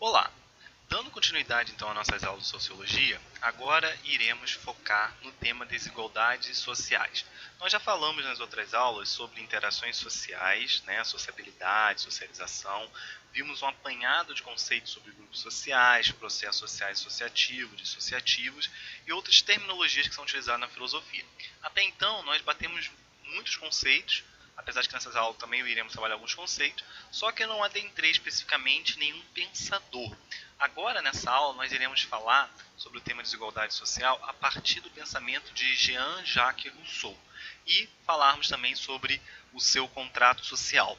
Olá! Dando continuidade então às nossas aulas de Sociologia, agora iremos focar no tema desigualdades sociais. Nós já falamos nas outras aulas sobre interações sociais, sociabilidade, socialização, vimos um apanhado de conceitos sobre grupos sociais, processos sociais associativos, dissociativos e outras terminologias que são utilizadas na filosofia. Até então, nós batemos muitos conceitos, apesar de que nessas aulas também iremos trabalhar alguns conceitos, só que eu não adentrei especificamente nenhum pensador. Agora, nessa aula, nós iremos falar sobre o tema desigualdade social a partir do pensamento de Jean-Jacques Rousseau e falarmos também sobre o seu contrato social.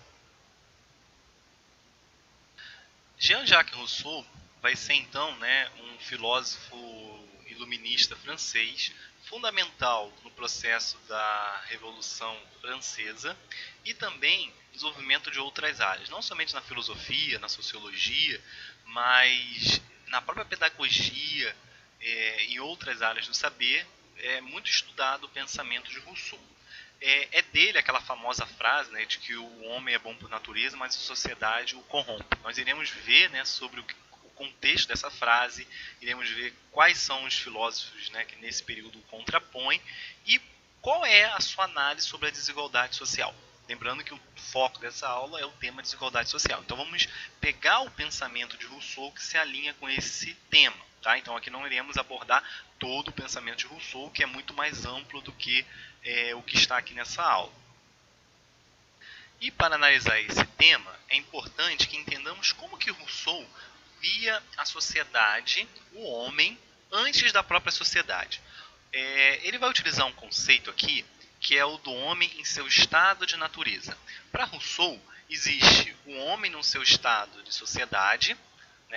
Jean-Jacques Rousseau vai ser então um filósofo iluminista francês, fundamental no processo da Revolução Francesa e também no desenvolvimento de outras áreas, não somente na filosofia, na sociologia, mas na própria pedagogia e outras áreas do saber. É muito estudado o pensamento de Rousseau. É dele aquela famosa frase de que o homem é bom por natureza, mas a sociedade o corrompe. Nós iremos ver sobre o contexto dessa frase, iremos ver quais são os filósofos que nesse período o contrapõem e qual é a sua análise sobre a desigualdade social. Lembrando que o foco dessa aula é o tema desigualdade social. Então vamos pegar o pensamento de Rousseau que se alinha com esse tema. Tá? Então aqui não iremos abordar todo o pensamento de Rousseau, que é muito mais amplo do que o que está aqui nessa aula. E para analisar esse tema, é importante que entendamos como que Rousseau via a sociedade, o homem, antes da própria sociedade. Ele vai utilizar um conceito aqui, que é o do homem em seu estado de natureza. Para Rousseau, existe o homem no seu estado de sociedade,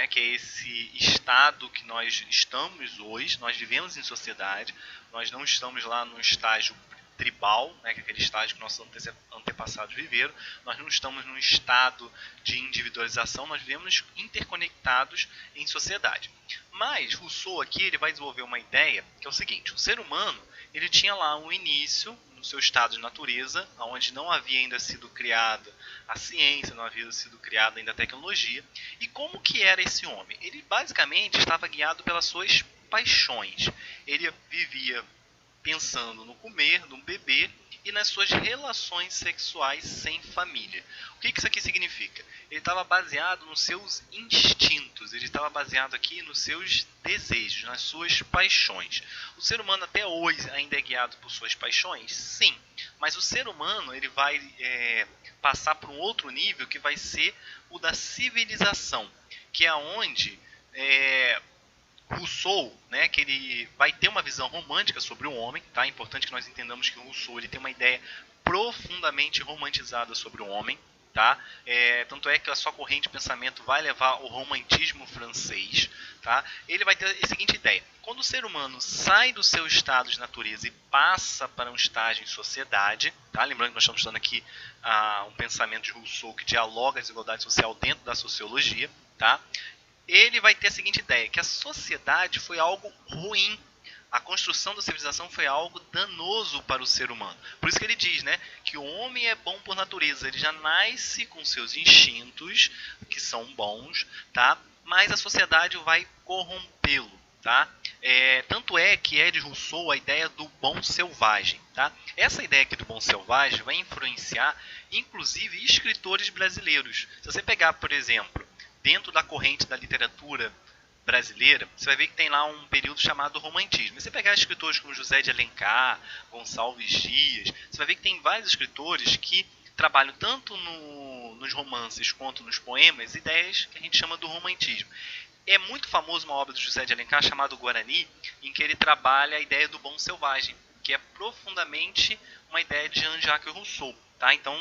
que é esse estado que nós estamos hoje, nós vivemos em sociedade, nós não estamos lá no estágio tribal, que é aquele estágio que nossos antepassados viveram, nós não estamos num estado de individualização, nós vivemos interconectados em sociedade. Mas Rousseau aqui ele vai desenvolver uma ideia que é o seguinte: o ser humano ele tinha lá um início no seu estado de natureza, onde não havia ainda sido criada a ciência, não havia sido criada ainda a tecnologia. E como que era esse homem? Ele basicamente estava guiado pelas suas paixões. Ele vivia pensando no comer, no beber e nas suas relações sexuais sem família. O que isso aqui significa? Ele estava baseado nos seus instintos, ele estava baseado aqui nos seus desejos, nas suas paixões. O ser humano até hoje ainda é guiado por suas paixões? Sim, mas o ser humano ele vai passar para um outro nível que vai ser o da civilização, que é onde Rousseau, que ele vai ter uma visão romântica sobre o homem, tá? É importante que nós entendamos que Rousseau ele tem uma ideia profundamente romantizada sobre o homem, tá? Tanto é que a sua corrente de pensamento vai levar ao romantismo francês, tá? Ele vai ter a seguinte ideia: quando o ser humano sai do seu estado de natureza e passa para um estágio em sociedade, tá? Lembrando que nós estamos estudando aqui um pensamento de Rousseau que dialoga a desigualdade social dentro da sociologia, tá? Ele vai ter a seguinte ideia, que a sociedade foi algo ruim. A construção da civilização foi algo danoso para o ser humano. Por isso que ele diz que o homem é bom por natureza. Ele já nasce com seus instintos, que são bons, tá? Mas a sociedade vai corrompê-lo. Tá? Tanto é que é de Rousseau a ideia do bom selvagem. Tá? Essa ideia aqui do bom selvagem vai influenciar, inclusive, escritores brasileiros. Se você pegar, por exemplo, dentro da corrente da literatura brasileira, você vai ver que tem lá um período chamado romantismo. E você pegar escritores como José de Alencar, Gonçalves Dias, você vai ver que tem vários escritores que trabalham tanto nos romances quanto nos poemas ideias que a gente chama do romantismo. É muito famoso uma obra do José de Alencar chamada Guarani, em que ele trabalha a ideia do bom selvagem, que é profundamente uma ideia de Jean-Jacques Rousseau. Tá? Então,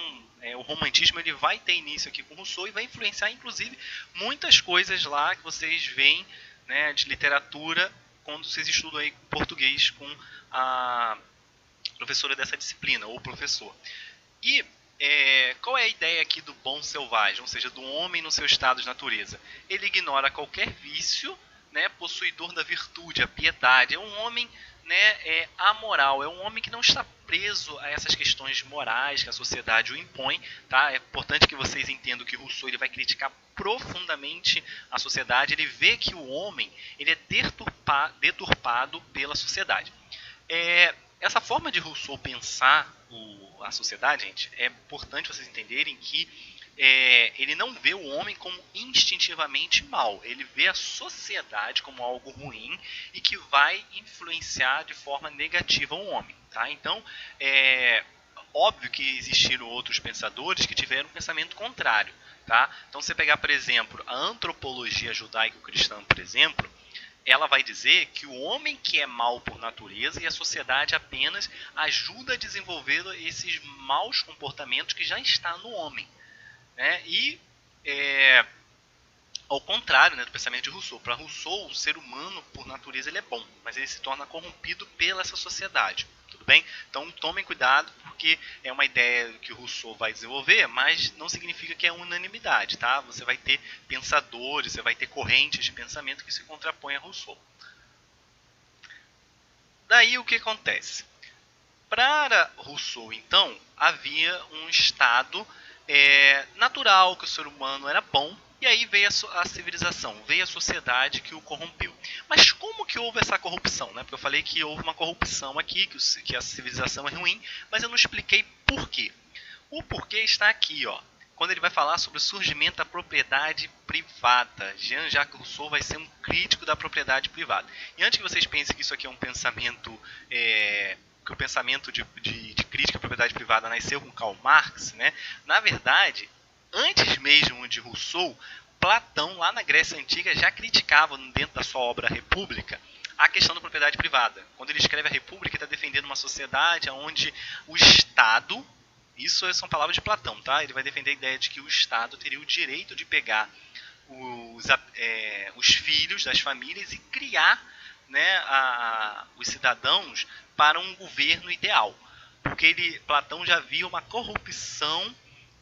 o romantismo ele vai ter início aqui com Rousseau e vai influenciar, inclusive, muitas coisas lá que vocês veem de literatura quando vocês estudam aí português com a professora dessa disciplina, ou professor. E qual é a ideia aqui do bom selvagem, ou seja, do homem no seu estado de natureza? Ele ignora qualquer vício, possuidor da virtude, a piedade. É um homem né, é amoral, é um homem que não está preso a essas questões morais que a sociedade o impõe, tá? É importante que vocês entendam que Rousseau ele vai criticar profundamente a sociedade, ele vê que o homem ele é deturpado pela sociedade. Essa forma de Rousseau pensar a sociedade, gente, é importante vocês entenderem que ele não vê o homem como instintivamente mal. Ele vê a sociedade como algo ruim e que vai influenciar de forma negativa o homem. Tá? Então, óbvio que existiram outros pensadores que tiveram um pensamento contrário. Tá? Então, se você pegar, por exemplo, a antropologia judaico-cristã, por exemplo, ela vai dizer que o homem que é mau por natureza e a sociedade apenas ajuda a desenvolver esses maus comportamentos que já está no homem. Né? E ao contrário, né, do pensamento de Rousseau. Para Rousseau, o ser humano, por natureza, ele é bom, mas ele se torna corrompido pela essa sociedade. Tudo bem? Então tomem cuidado, porque é uma ideia que o Rousseau vai desenvolver, mas não significa que é unanimidade. Tá? Você vai ter pensadores, você vai ter correntes de pensamento que se contrapõem a Rousseau. Daí o que acontece? Para Rousseau, então, havia um estado natural, que o ser humano era bom, e aí veio a civilização, veio a sociedade que o corrompeu. Mas como que houve essa corrupção? Né? Porque eu falei que houve uma corrupção aqui, que a civilização é ruim, mas eu não expliquei por quê. O porquê está aqui, ó, quando ele vai falar sobre o surgimento da propriedade privada. Jean-Jacques Rousseau vai ser um crítico da propriedade privada. E antes que vocês pensem que isso aqui é um pensamento... que o pensamento de crítica à propriedade privada nasceu com Karl Marx, né? Na verdade, antes mesmo de Rousseau, Platão, lá na Grécia Antiga, já criticava, dentro da sua obra República, a questão da propriedade privada. Quando ele escreve a República, ele está defendendo uma sociedade onde o Estado, isso são palavras de Platão, tá? Ele vai defender a ideia de que o Estado teria o direito de pegar os filhos das famílias e criar, né, os cidadãos para um governo ideal. Porque Platão já via uma corrupção,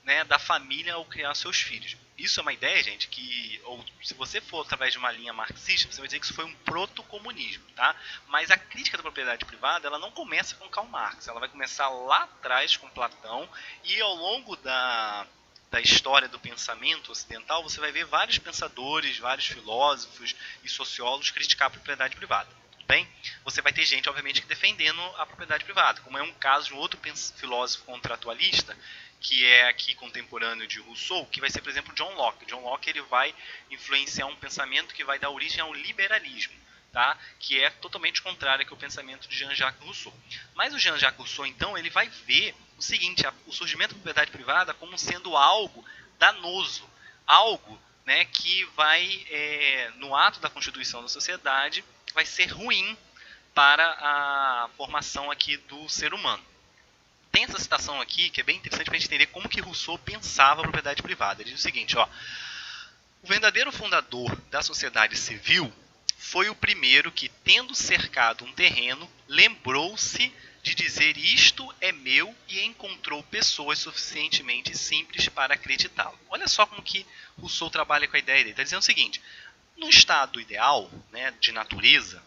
né, da família ao criar seus filhos. Isso é uma ideia, gente, que, ou se você for através de uma linha marxista, você vai dizer que isso foi um proto-comunismo, tá? Mas a crítica da propriedade privada, ela não começa com Karl Marx, ela vai começar lá atrás com Platão, e ao longo da história do pensamento ocidental, você vai ver vários pensadores, vários filósofos e sociólogos criticar a propriedade privada. Bem, você vai ter gente, obviamente, que defendendo a propriedade privada, como é um caso de um outro filósofo contratualista, que é aqui contemporâneo de Rousseau, que vai ser, por exemplo, John Locke. John Locke ele vai influenciar um pensamento que vai dar origem ao liberalismo, tá? Que é totalmente contrário ao pensamento de Jean-Jacques Rousseau. Mas o Jean-Jacques Rousseau, então, ele vai ver o seguinte, o surgimento da propriedade privada como sendo algo danoso, algo, né, que vai, no ato da constituição da sociedade, vai ser ruim para a formação aqui do ser humano. Tem essa citação aqui que é bem interessante para a gente entender como que Rousseau pensava a propriedade privada. Ele diz o seguinte, ó, o verdadeiro fundador da sociedade civil foi o primeiro que, tendo cercado um terreno, lembrou-se de dizer isto é meu e encontrou pessoas suficientemente simples para acreditá-lo. Olha só como que Rousseau trabalha com a ideia dele. Ele está dizendo o seguinte, no estado ideal, né, de natureza,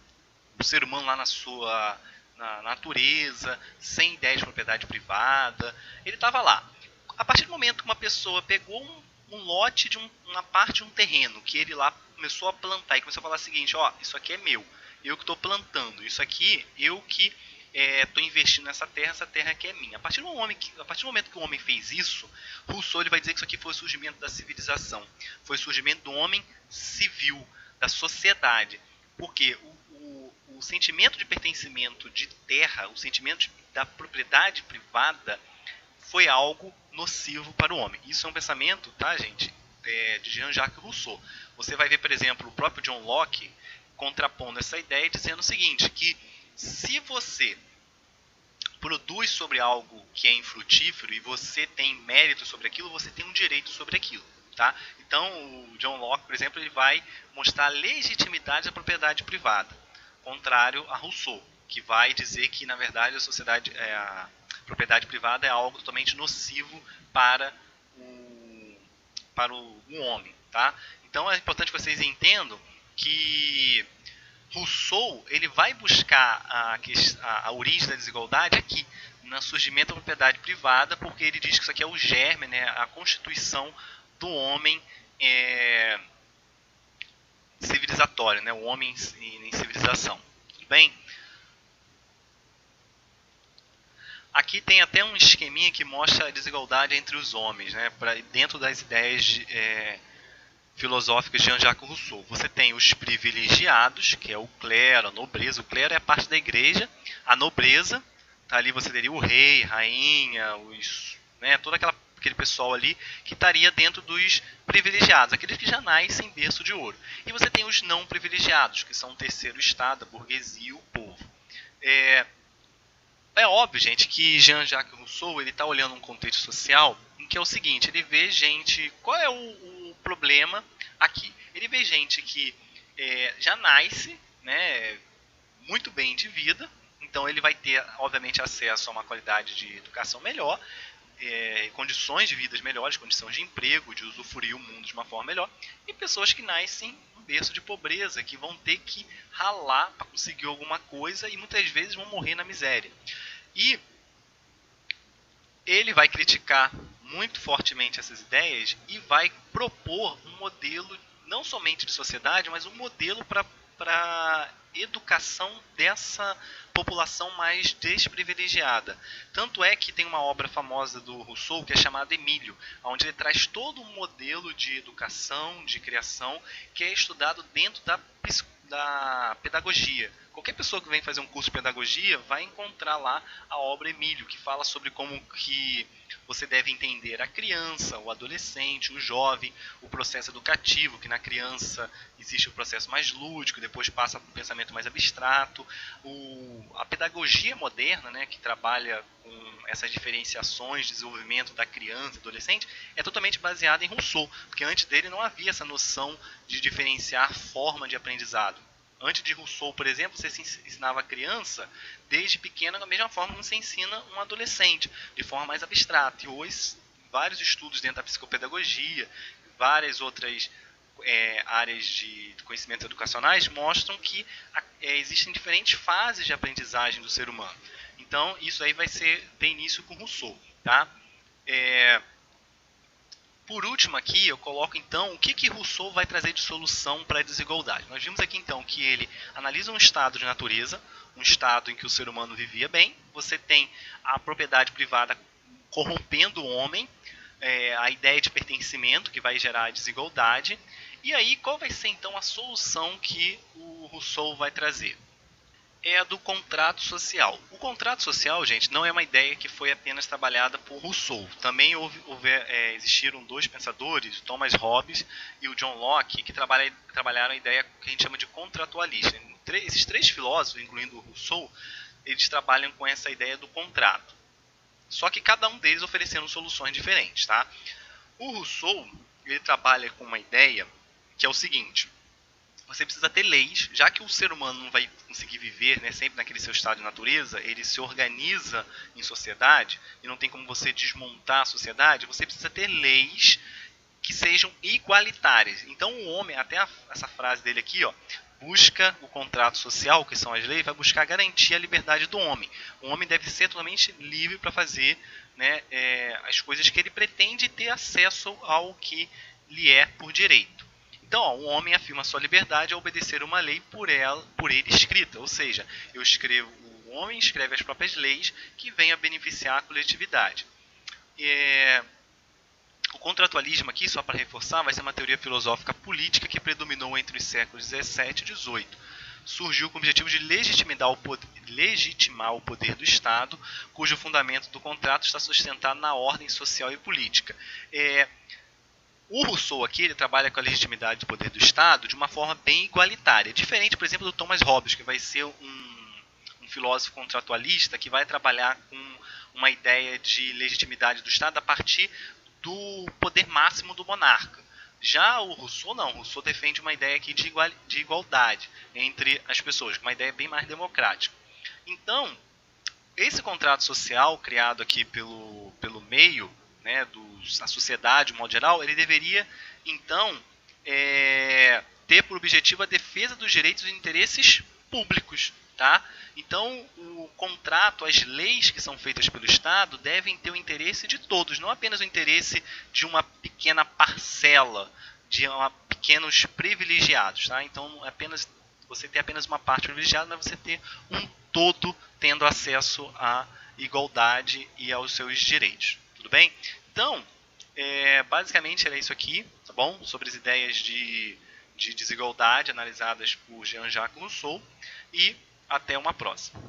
o ser humano lá na natureza, sem ideia de propriedade privada, ele estava lá. A partir do momento que uma pessoa pegou um lote de uma parte de um terreno, que ele lá começou a plantar e começou a falar o seguinte, ó, isso aqui é meu, eu que estou plantando, isso aqui eu que estou investindo nessa terra, essa terra aqui é minha. A partir do momento que o homem fez isso, Rousseau ele vai dizer que isso aqui foi o surgimento da civilização, foi o surgimento do homem civil, da sociedade, porque o sentimento de pertencimento de terra, o sentimento da propriedade privada foi algo nocivo para o homem. Isso é um pensamento, tá, gente, de Jean-Jacques Rousseau. Você vai ver, por exemplo, o próprio John Locke contrapondo essa ideia dizendo o seguinte, que se você produz sobre algo que é infrutífero e você tem mérito sobre aquilo, você tem um direito sobre aquilo. Tá? Então, o John Locke, por exemplo, ele vai mostrar a legitimidade da propriedade privada, contrário a Rousseau, que vai dizer que, na verdade, a propriedade privada é algo totalmente nocivo para o homem. Tá? Então, é importante que vocês entendam que Rousseau ele vai buscar a origem da desigualdade aqui, no surgimento da propriedade privada, porque ele diz que isso aqui é o germe, né, a constituição do homem civilizatório, né, o homem em civilização. Tudo bem? Aqui tem até um esqueminha que mostra a desigualdade entre os homens, né, dentro das ideias filosóficas de Jean-Jacques Rousseau. Você tem os privilegiados, que é o clero, a nobreza. O clero é a parte da igreja, a nobreza, tá ali você teria o rei, rainha, todo aquele pessoal ali que estaria dentro dos privilegiados, aqueles que já nascem em berço de ouro. E você tem os não privilegiados, que são o terceiro estado, a burguesia e o povo. É óbvio, gente, que Jean-Jacques Rousseau ele está olhando um contexto social em que é o seguinte, ele vê gente... Qual é o problema aqui? Ele vê gente que já nasce, né, muito bem de vida, então ele vai ter, obviamente, acesso a uma qualidade de educação melhor, condições de vida melhores, condições de emprego, de usufruir o mundo de uma forma melhor, e pessoas que nascem um berço de pobreza, que vão ter que ralar para conseguir alguma coisa e muitas vezes vão morrer na miséria. E ele vai criticar muito fortemente essas ideias e vai propor um modelo não somente de sociedade, mas um modelo para educação dessa população mais desprivilegiada. Tanto é que tem uma obra famosa do Rousseau que é chamada Emílio, onde ele traz todo um modelo de educação, de criação, que é estudado dentro da pedagogia. Qualquer pessoa que vem fazer um curso de pedagogia vai encontrar lá a obra Emílio, que fala sobre como que você deve entender a criança, o adolescente, o jovem, o processo educativo, que na criança existe o processo mais lúdico, depois passa para um pensamento mais abstrato. A pedagogia moderna, né, que trabalha com essas diferenciações de desenvolvimento da criança e adolescente, é totalmente baseada em Rousseau, porque antes dele não havia essa noção de diferenciar forma de aprendizado. Antes de Rousseau, por exemplo, você ensinava a criança desde pequena da mesma forma que você ensina um adolescente, de forma mais abstrata. E hoje, vários estudos dentro da psicopedagogia, várias outras áreas de conhecimentos educacionais mostram que existem diferentes fases de aprendizagem do ser humano. Então, isso aí vai ter início com Rousseau. Tá? Por último aqui, eu coloco então o que Rousseau vai trazer de solução para a desigualdade. Nós vimos aqui então que ele analisa um estado de natureza, um estado em que o ser humano vivia bem, você tem a propriedade privada corrompendo o homem, a ideia de pertencimento que vai gerar a desigualdade, e aí qual vai ser então a solução que o Rousseau vai trazer? É a do contrato social. O contrato social, gente, não é uma ideia que foi apenas trabalhada por Rousseau. Também existiram dois pensadores, Thomas Hobbes e o John Locke, que trabalharam a ideia que a gente chama de contratualista. Esses três filósofos, incluindo o Rousseau, eles trabalham com essa ideia do contrato. Só que cada um deles oferecendo soluções diferentes. Tá? O Rousseau ele trabalha com uma ideia que é o seguinte: você precisa ter leis, já que o ser humano não vai conseguir viver, né, sempre naquele seu estado de natureza, ele se organiza em sociedade, e não tem como você desmontar a sociedade, você precisa ter leis que sejam igualitárias. Então o homem, até essa frase dele aqui, ó, busca o contrato social, que são as leis, vai buscar garantir a liberdade do homem. O homem deve ser totalmente livre para fazer, né, as coisas que ele pretende ter acesso ao que lhe é por direito. Então, o homem afirma sua liberdade ao obedecer uma lei por ele escrita. Ou seja, o homem escreve as próprias leis que venham a beneficiar a coletividade. O contratualismo aqui, só para reforçar, vai ser uma teoria filosófica política que predominou entre os séculos XVII e XVIII. Surgiu com o objetivo de legitimar o poder do Estado, cujo fundamento do contrato está sustentado na ordem social e política. O Rousseau aqui ele trabalha com a legitimidade do poder do Estado de uma forma bem igualitária, diferente, por exemplo, do Thomas Hobbes, que vai ser um filósofo contratualista que vai trabalhar com uma ideia de legitimidade do Estado a partir do poder máximo do monarca. Já o Rousseau não, o Rousseau defende uma ideia aqui de igualdade entre as pessoas, uma ideia bem mais democrática. Então, esse contrato social criado aqui pelo meio, né, a sociedade, de modo geral, ele deveria, então, ter por objetivo a defesa dos direitos e interesses públicos. Tá? Então, o contrato, as leis que são feitas pelo Estado devem ter o interesse de todos, não apenas o interesse de uma pequena parcela, de pequenos privilegiados. Tá? Então, você ter apenas uma parte privilegiada, mas você ter um todo tendo acesso à igualdade e aos seus direitos. Tudo bem? Então, basicamente era isso aqui, tá bom? Sobre as ideias de desigualdade analisadas por Jean-Jacques Rousseau, e até uma próxima.